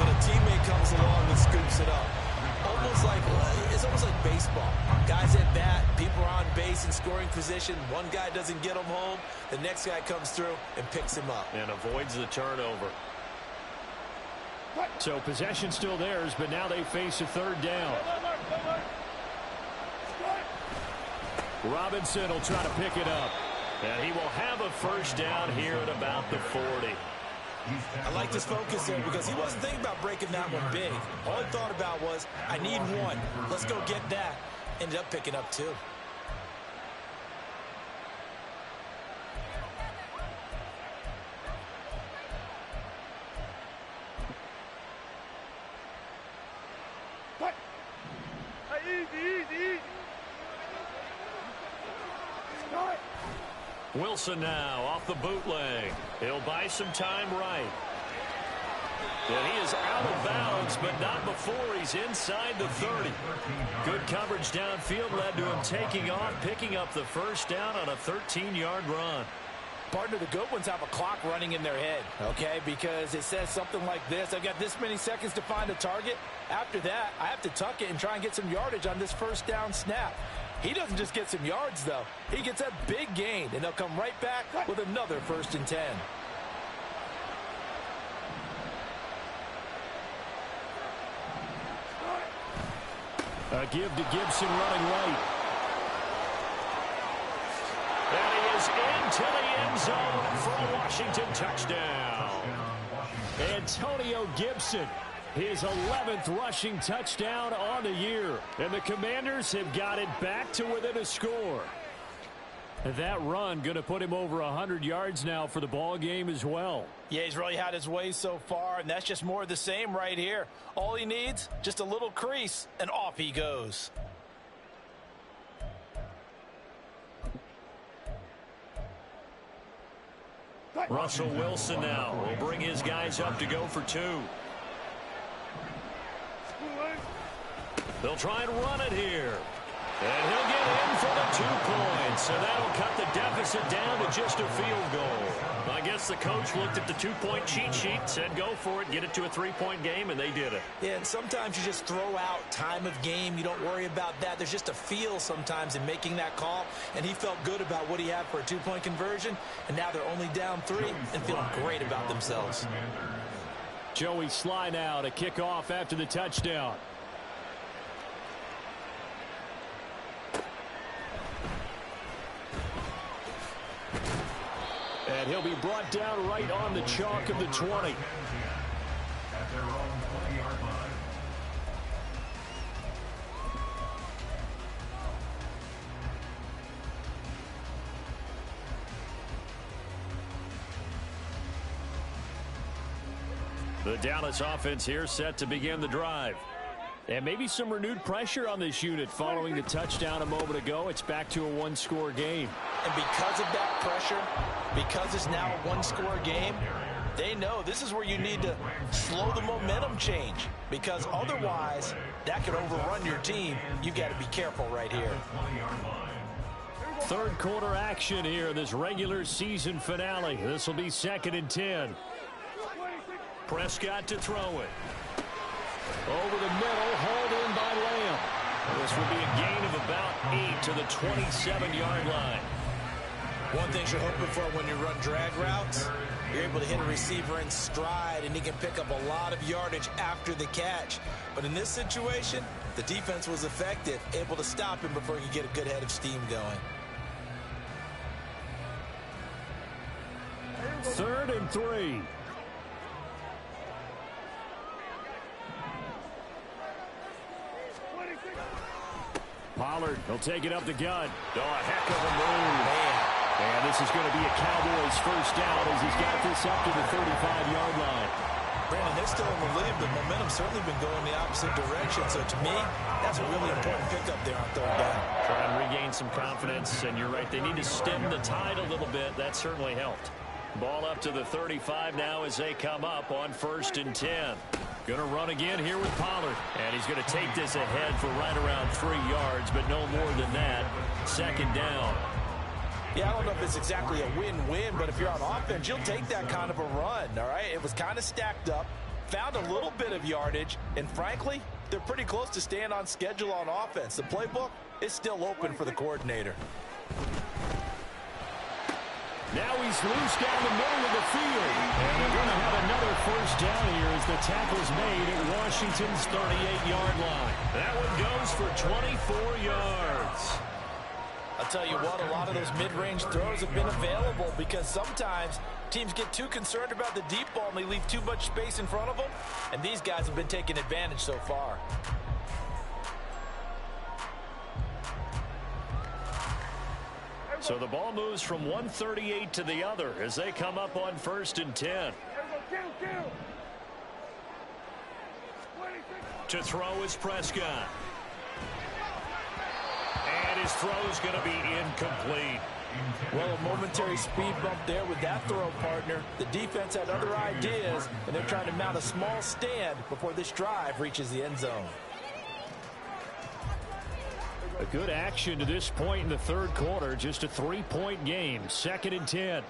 but a teammate comes along and scoops it up. It's almost like baseball. Guys at bat, people are on base in scoring position. One guy doesn't get him home, the next guy comes through and picks him up. And avoids the turnover. So possession still theirs, but now they face a third down. Robinson will try to pick it up. And he will have a first down here at about the 40. I like this focus there because he wasn't thinking about breaking that one big. All he thought about was, I need one. Let's go get that. Ended up picking up 2. Wilson now off the bootleg. He'll buy some time right. And he is out of bounds, but not before he's inside the 30. Good coverage downfield led to him taking off, picking up the first down on a 13-yard run. Partner, the good ones have a clock running in their head, okay? Because it says something like this: I've got this many seconds to find a target. After that, I have to tuck it and try and get some yardage on this first down snap. He doesn't just get some yards, though. He gets a big gain, and they'll come right back with another 1st and 10. A give to Gibson running right. And he is into the end zone for a Washington touchdown. Antonio Gibson, his 11th rushing touchdown on the year. And the Commanders have got it back to within a score. That run going to put him over 100 yards now for the ball game as well. Yeah, he's really had his way so far, and that's just more of the same right here. All he needs, just a little crease, and off he goes. Russell Wilson now will bring his guys up to go for 2. They'll try and run it here. And he'll get in for the 2 points. So that'll cut the deficit down to just a field goal. I guess the coach looked at the 2-point cheat sheet, said go for it, get it to a 3-point game, and they did it. Yeah, and sometimes you just throw out time of game. You don't worry about that. There's just a feel sometimes in making that call, and he felt good about what he had for a 2-point conversion, and now they're only down 3 and feeling great about themselves. Joey Sly now to kick off after the touchdown. And he'll be brought down right on the chalk of the 20. At their own 20-yard line. The Dallas offense here set to begin the drive. And maybe some renewed pressure on this unit following the touchdown a moment ago. It's back to a 1-score game. And because of that pressure, because it's now a 1-score game, they know this is where you need to slow the momentum change. Because otherwise, that could overrun your team. You got to be careful right here. Third quarter action here, this regular season finale. This will be 2nd and 10. Prescott to throw it. Over the middle, hauled in by Lamb. This will be a gain of about 8 to the 27-yard line. One thing you're hoping for when you run drag routes, you're able to hit a receiver in stride, and he can pick up a lot of yardage after the catch. But in this situation, the defense was effective, able to stop him before he could get a good head of steam going. 3rd and 3. Pollard, he'll take it up the gut. Oh, a heck of a move. And this is going to be a Cowboys first down as he's got this up to the 35-yard line. Brandon, they're still in the lead, but momentum's certainly been going the opposite direction. So to me, that's a really important pickup there on 3rd down. Try and regain some confidence, and you're right, they need to stem the tide a little bit. That certainly helped. Ball up to the 35 now as they come up on 1st and 10. Going to run again here with Pollard. And he's going to take this ahead for right around 3 yards, but no more than that. 2nd down. Yeah, I don't know if it's exactly a win-win, but if you're on offense, you'll take that kind of a run, all right? It was kind of stacked up, found a little bit of yardage, and frankly, they're pretty close to staying on schedule on offense. The playbook is still open for the coordinator. Now he's loose down the middle of the field. And they're going to have another first down here as the tackle's made at Washington's 38-yard line. That one goes for 24 yards. I'll tell you what, a lot of those mid-range throws have been available because sometimes teams get too concerned about the deep ball and they leave too much space in front of them. And these guys have been taking advantage so far. So the ball moves from 138 to the other as they come up on 1st and 10. To throw is Prescott. And his throw is going to be incomplete. Well, a momentary speed bump there with that throw, partner. The defense had other ideas, and they're trying to mount a small stand before this drive reaches the end zone. A good action to this point in the third quarter. Just a 3-point game. 2nd and 10.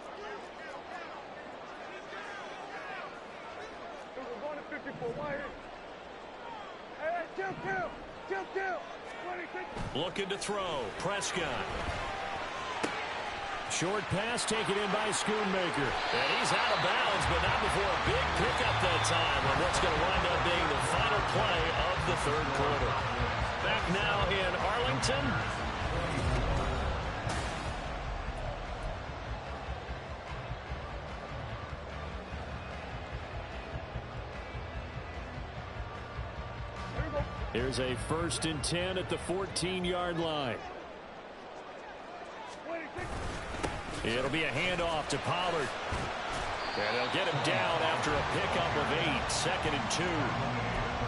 Looking to throw. Prescott. Short pass taken in by Schoonmaker. And he's out of bounds, but not before a big pickup that time on what's going to wind up being the final play of the third quarter. Back now in Arlington. Here's a 1st and 10 at the 14-yard line. It'll be a handoff to Pollard. And they'll get him down after a pickup of 8. 2nd and 2.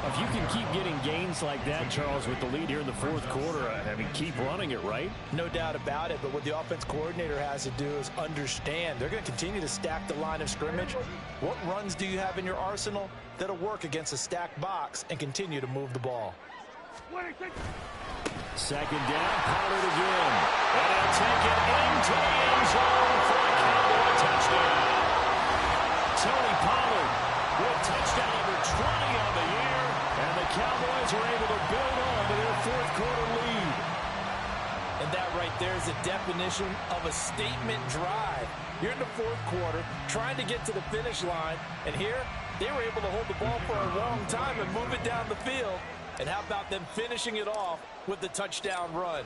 If you can keep getting gains like that, Charles, with the lead here in the fourth quarter, I mean, keep running it, right? No doubt about it, but what the offense coordinator has to do is understand. They're going to continue to stack the line of scrimmage. What runs do you have in your arsenal that'll work against a stacked box and continue to move the ball? 2nd down, Pollard again. And he'll take it into the end zone for a Cowboy touchdown. Tony Pollard with touchdown number 20 on the year. And the Cowboys are able to build on to their fourth quarter lead. And that right there is the definition of a statement drive. You're in the fourth quarter, trying to get to the finish line. And here, they were able to hold the ball for a long time and move it down the field. And how about them finishing it off with the touchdown run?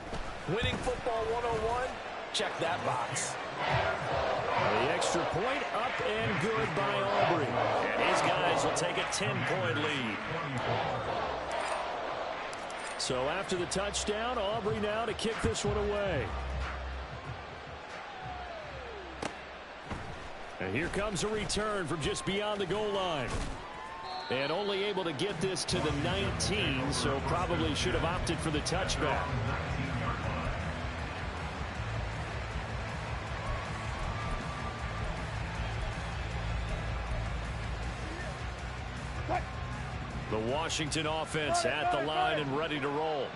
Winning football 101? Check that box. The extra point up and good by Aubrey. And these guys will take a 10-point lead. So after the touchdown, Aubrey now to kick this one away. And here comes a return from just beyond the goal line. And only able to get this to the 19, so probably should have opted for the touchback. The Washington offense at the line and ready to roll.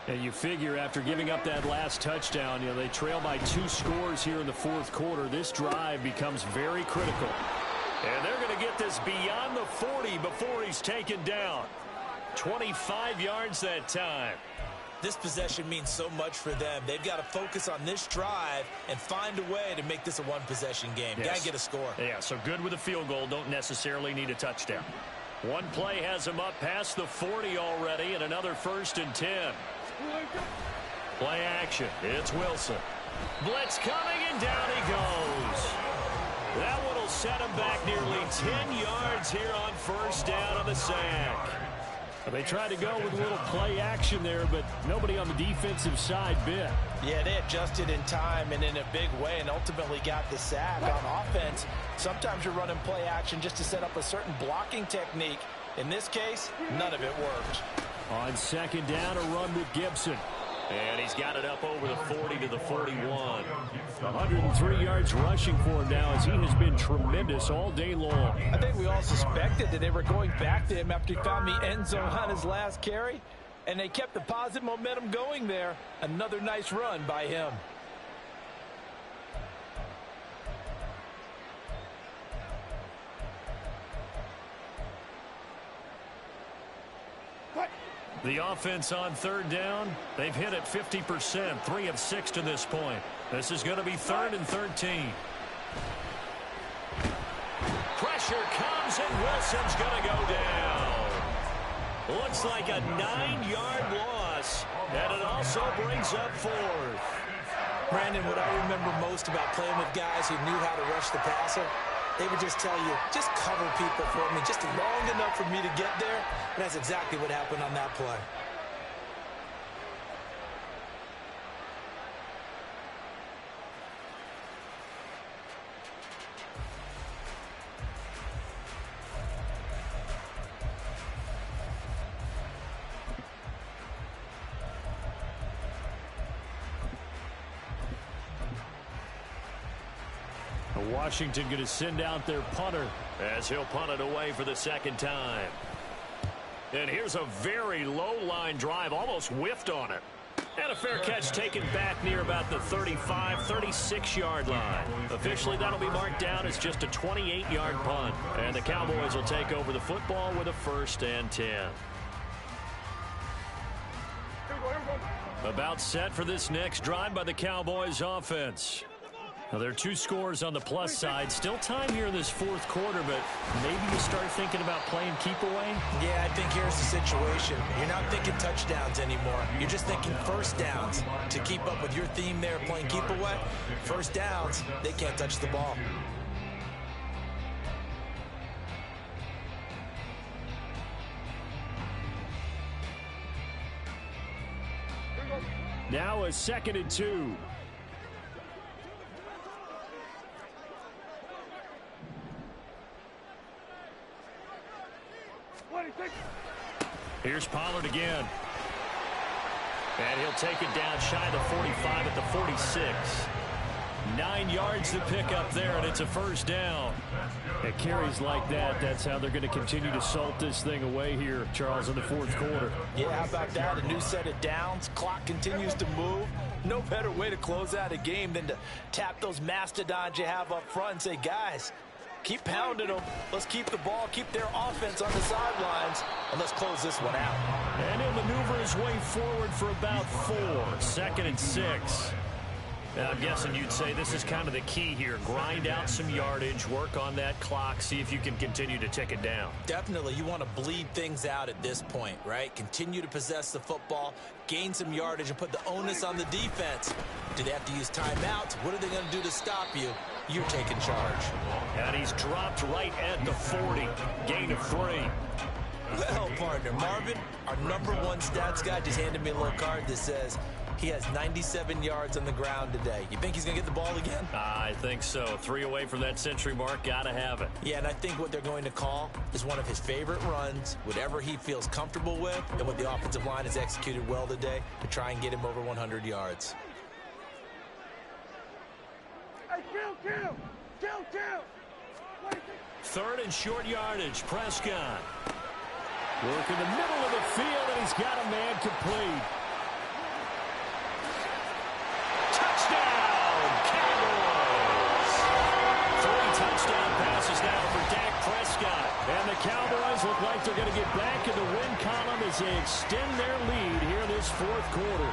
And you figure after giving up that last touchdown, they trail by 2 scores here in the fourth quarter. This drive becomes very critical. And they're going to get this beyond the 40 before he's taken down. 25 yards that time. This possession means so much for them. They've got to focus on this drive and find a way to make this a one-possession game. Yes. Got to get a score. Yeah, so good with a field goal. Don't necessarily need a touchdown. One play has him up past the 40 already, and another 1st and 10. Play action. It's Wilson. Blitz coming, and down he goes. That one will set him back nearly 10 yards here on 1st down on the sack. They tried to go with a little play action there, but nobody on the defensive side bit. Yeah, they adjusted in time and in a big way and ultimately got the sack. On offense, sometimes you're running play action just to set up a certain blocking technique. In this case, none of it worked. On 2nd down, a run with Gibson. And he's got it up over the 40 to the 41. 103 yards rushing for him now as he has been tremendous all day long. I think we all suspected that they were going back to him after he found the end zone on his last carry. And they kept the positive momentum going there. Another nice run by him. The offense on 3rd down, they've hit it 50%, 3 of 6 to this point. This is going to be 3rd and 13. Pressure comes, and Wilson's going to go down. Looks like a 9-yard loss, and it also brings up 4th. Brandon, what I remember most about playing with guys who knew how to rush the passer, they would just tell you, just cover people for me, just long enough for me to get there. And that's exactly what happened on that play. Washington going to send out their punter as he'll punt it away for the second time. And here's a very low-line drive, almost whiffed on it. And a fair catch taken back near about the 35, 36-yard line. Officially, that'll be marked down as just a 28-yard punt. And the Cowboys will take over the football with a 1st and 10. About set for this next drive by the Cowboys offense. Now, there are 2 scores on the plus side. Still time here in this 4th quarter, but maybe you start thinking about playing keep away? Yeah, I think here's the situation. You're not thinking touchdowns anymore. You're just thinking first downs. To keep up with your theme there, playing keep away, first downs, they can't touch the ball. Now a 2nd and 2. Here's Pollard again. And he'll take it down shy of the 45 at the 46. 9 yards to pick up there, and it's a 1st down. It carries like that. That's how they're going to continue to salt this thing away here, Charles, in the 4th quarter. Yeah, how about that? A new set of downs. Clock continues to move. No better way to close out a game than to tap those mastodons you have up front and say, guys, keep pounding them. Let's keep the ball, keep their offense on the sidelines, and let's close this one out. And he'll maneuver his way forward for about 4. 2nd and 6. Now, I'm guessing you'd say this is kind of the key here. Grind out some yardage, work on that clock, see if you can continue to tick it down. Definitely, you want to bleed things out at this point, right? Continue to possess the football, gain some yardage, and put the onus on the defense. Do they have to use timeouts? What are they going to do to stop you? You're taking charge. And he's dropped right at the 40. Gain of 3. Well, partner, Marvin, our #1 stats guy just handed me a little card that says he has 97 yards on the ground today. You think he's going to get the ball again? I think so. 3 away from that century mark. Got to have it. Yeah, and I think what they're going to call is one of his favorite runs, whatever he feels comfortable with, and what the offensive line has executed well today to try and get him over 100 yards. Hey, kill! 3rd and short yardage. Prescott. Work in the middle of the field, and he's got a man complete. Touchdown, Cowboys! 3 touchdown passes now for Dak Prescott. And the Cowboys look like they're going to get back in the win column as they extend their lead here in this 4th quarter.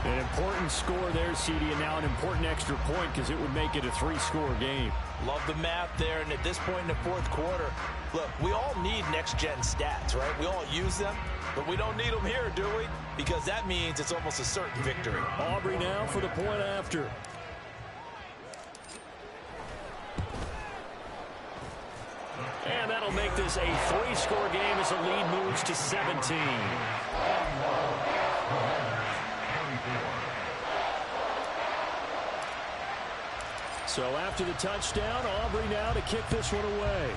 An important score there, CD, and now an important extra point because it would make it a 3-score game. Love the math there, and at this point in the 4th quarter, look, we all need next-gen stats, right? We all use them, but we don't need them here, do we? Because that means it's almost a certain victory. Aubrey now for the point after. And that'll make this a 3-score game as the lead moves to 17. So after the touchdown, Aubrey now to kick this one away.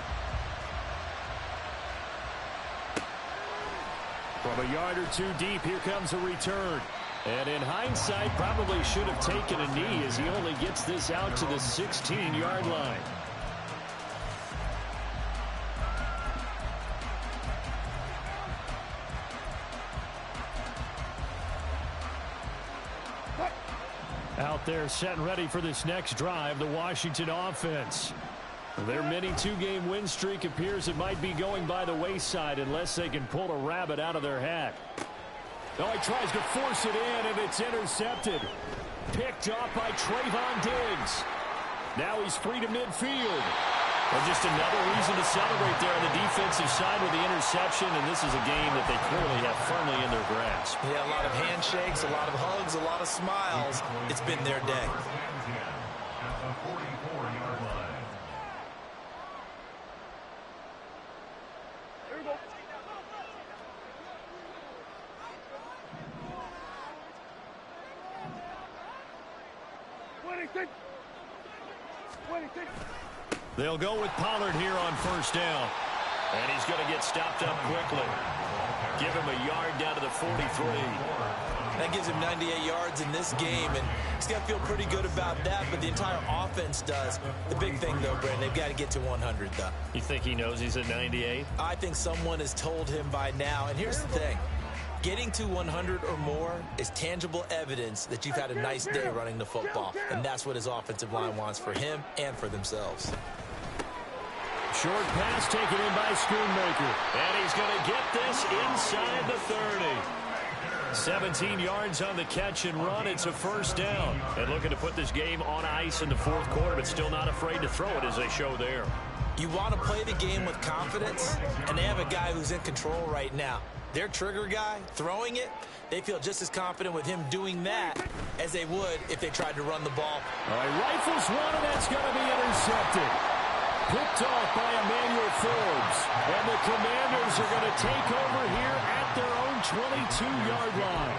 From a yard or 2 deep, here comes a return. And in hindsight, probably should have taken a knee as he only gets this out to the 16-yard line. Out there set and ready for this next drive, the Washington offense. Their mini 2-game win streak appears it might be going by the wayside unless they can pull a rabbit out of their hat. Oh, he tries to force it in, and it's intercepted. Picked off by Trayvon Diggs. Now he's free to midfield. Well, just another reason to celebrate there on the defensive side with the interception, and this is a game that they clearly have firmly in their grasp. Yeah, a lot of handshakes, a lot of hugs, a lot of smiles. It's been their day. At the 44-yard line. Here we go. They'll go with Pollard here on 1st down. And he's going to get stopped up quickly. Give him a yard down to the 43. That gives him 98 yards in this game, and he's got to feel pretty good about that, but the entire offense does. The big thing, though, Brandon, they've got to get to 100, though. You think he knows he's at 98? I think someone has told him by now, and here's the thing. Getting to 100 or more is tangible evidence that you've had a nice day running the football, and that's what his offensive line wants for him and for themselves. Short pass taken in by Schoonmaker, and he's going to get this inside the 30. 17 yards on the catch and run. It's a first down. And looking to put this game on ice in the fourth quarter, but still not afraid to throw it as they show there. You want to play the game with confidence, and they have a guy who's in control right now. Their trigger guy, throwing it, they feel just as confident with him doing that as they would if they tried to run the ball. All right, rifles one, and that's going to be intercepted. Picked off by Emmanuel Forbes. And the Commanders are going to take over here at their own 22-yard line.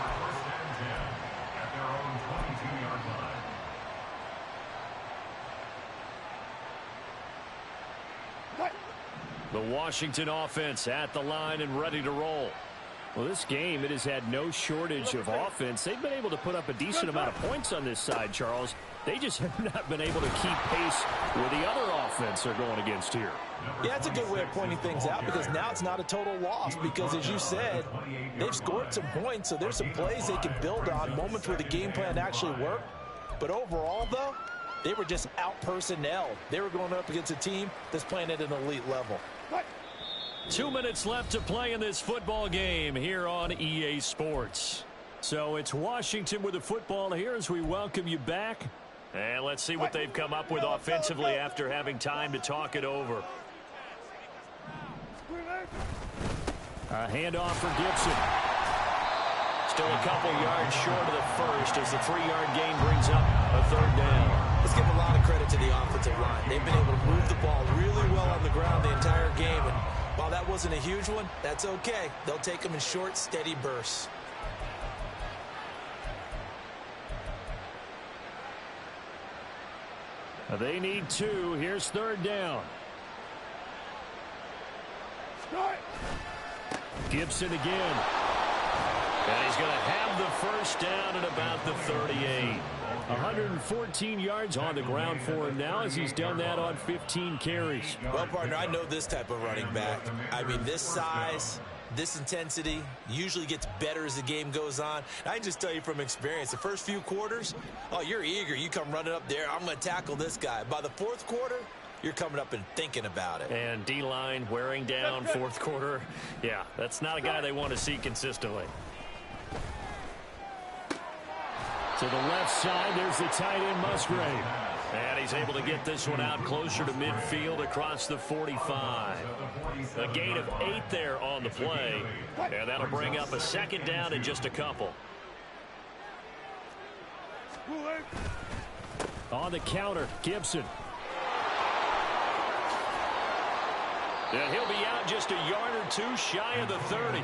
At their own 22-yard line. The Washington offense at the line and ready to roll. Well, this game, it has had no shortage of offense. They've been able to put up a decent amount of points on this side, Charles. They just have not been able to keep pace with the other offense they're going against here. Yeah, that's a good way of pointing things out because now it's not a total loss because, as you said, they've scored some points, so there's some plays they can build on, moments where the game plan actually worked. But overall, though, they were just out-personnel. They were going up against a team that's playing at an elite level. 2 minutes left to play in this football game here on EA Sports. So it's Washington with the football here as we welcome you back. And let's see what they've come up with offensively after having time to talk it over. A handoff for Gibson. Still a couple yards short of the first as the 3-yard gain brings up a third down. Let's give a lot of credit to the offensive line. They've been able to move the ball really well on the ground the entire game. And while that wasn't a huge one, that's okay. They'll take them in short, steady bursts. They need 2. Here's third down. Gibson again. And he's going to have the first down at about the 38. 114 yards on the ground for him now as he's done that on 15 carries. Well, partner, I know this type of running back. I mean, this size, this intensity usually gets better as the game goes on. And I can just tell you from experience, the first few quarters, oh, you're eager. You come running up there, I'm going to tackle this guy. By the fourth quarter, you're coming up and thinking about it. And D-line wearing down fourth quarter. Yeah, that's not a guy they want to see consistently. To the left side, there's the tight end Musgrave. And he's able to get this one out closer to midfield across the 45. A gain of 8 there on the play. And that'll bring up a second down in just a couple. On the counter, Gibson. And he'll be out just a yard or 2 shy of the 30.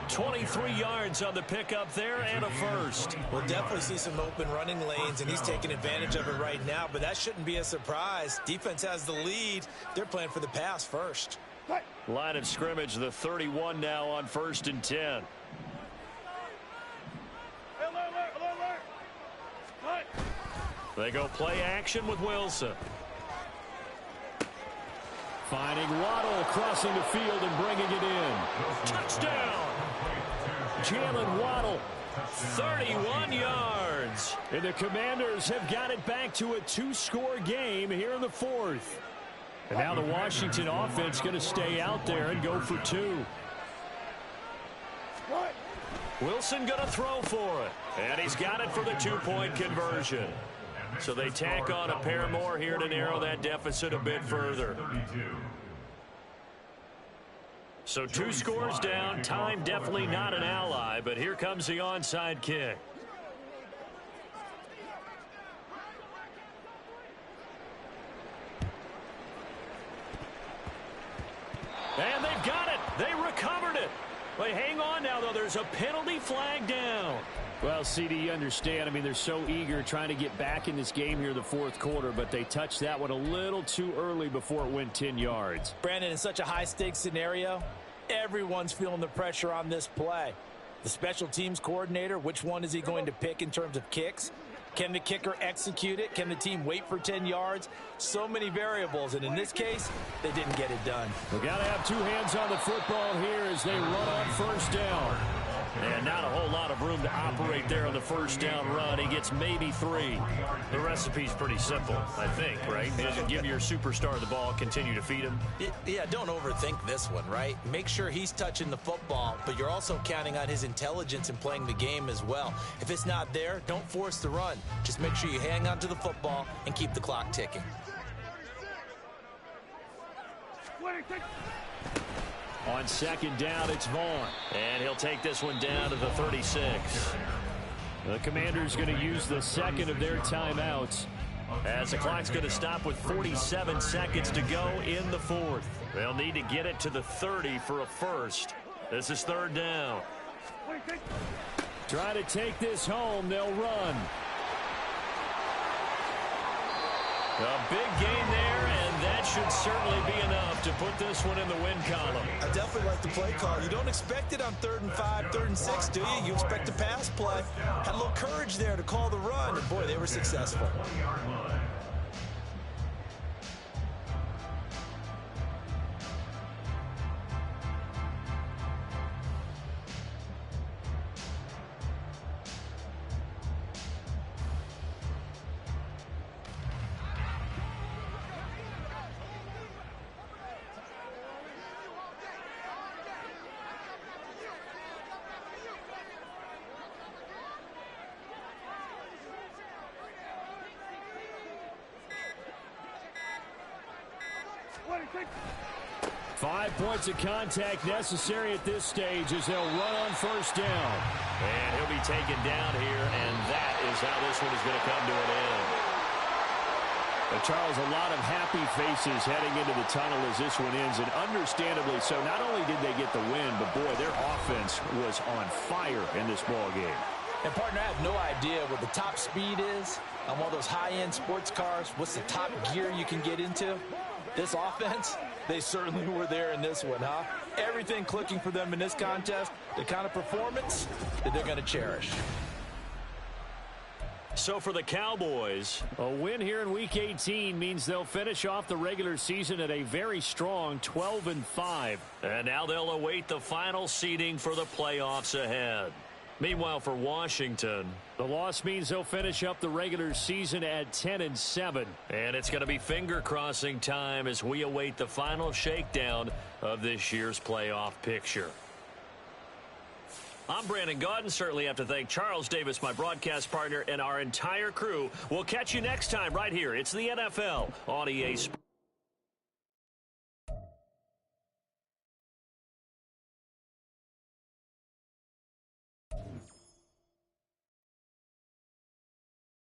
23 yards on the pickup there and a first. We'll definitely see some open running lanes, and he's taking advantage of it right now, but that shouldn't be a surprise. Defense has the lead. They're playing for the pass first. Line of scrimmage, the 31 now on 1st and 10. They go play action with Wilson. Finding Waddle crossing the field and bringing it in. Touchdown! Jalen Waddle, 31 yards. And the Commanders have got it back to a 2-score game here in the fourth. And now the Washington offense going to stay out there and go for 2. Wilson going to throw for it. And he's got it for the 2-point conversion. So they tack on a pair more here to narrow that deficit a bit further. So 2 scores down. Time definitely not an ally, but here comes the onside kick. And they've got it. They recovered it. They hang on now, though. There's a penalty flag down. Well, CD, you understand. I mean, they're so eager trying to get back in this game here in the fourth quarter, but they touched that one a little too early before it went 10 yards. Brandon, in such a high-stakes scenario, everyone's feeling the pressure on this play. The special teams coordinator, which one is he going to pick in terms of kicks? Can the kicker execute it? Can the team wait for 10 yards? So many variables, and in this case, they didn't get it done. We've got to have two hands on the football here as they run on first down. And not a whole lot of room to operate there on the first down run. He gets maybe 3. The recipe's pretty simple, I think, right? Just give your superstar the ball, continue to feed him. Yeah, don't overthink this one, right? Make sure he's touching the football, but you're also counting on his intelligence in playing the game as well. If it's not there, don't force the run. Just make sure you hang on to the football and keep the clock ticking. On second down, it's Vaughn. And he'll take this one down to the 36. The Commanders going to use the second of their timeouts, as the clock's going to stop with 47 seconds to go in the fourth. They'll need to get it to the 30 for a first. This is third down. Try to take this home. They'll run. A big gain there, and that should certainly be enough to put this one in the win column. I definitely like the play call. You don't expect it on 3rd and 5, 3rd and 6, do you? You expect a pass play. Had a little courage there to call the run, and boy, they were successful. 5 points of contact necessary at this stage as they'll run on first down. And he'll be taken down here, and that is how this one is going to come to an end. But Charles, a lot of happy faces heading into the tunnel as this one ends, and understandably so. Not only did they get the win, but boy, their offense was on fire in this ball game. And, partner, I have no idea what the top speed is on one of those high-end sports cars. What's the top gear you can get into? This offense, they certainly were there in this one, huh? Everything clicking for them in this contest, the kind of performance that they're going to cherish. So for the Cowboys, a win here in Week 18 means they'll finish off the regular season at a very strong 12-5. And now they'll await the final seeding for the playoffs ahead. Meanwhile, for Washington, the loss means they'll finish up the regular season at 10-7. And it's going to be finger-crossing time as we await the final shakedown of this year's playoff picture. I'm Brandon Gaudin. Certainly have to thank Charles Davis, my broadcast partner, and our entire crew. We'll catch you next time right here. It's the NFL on EA Sports.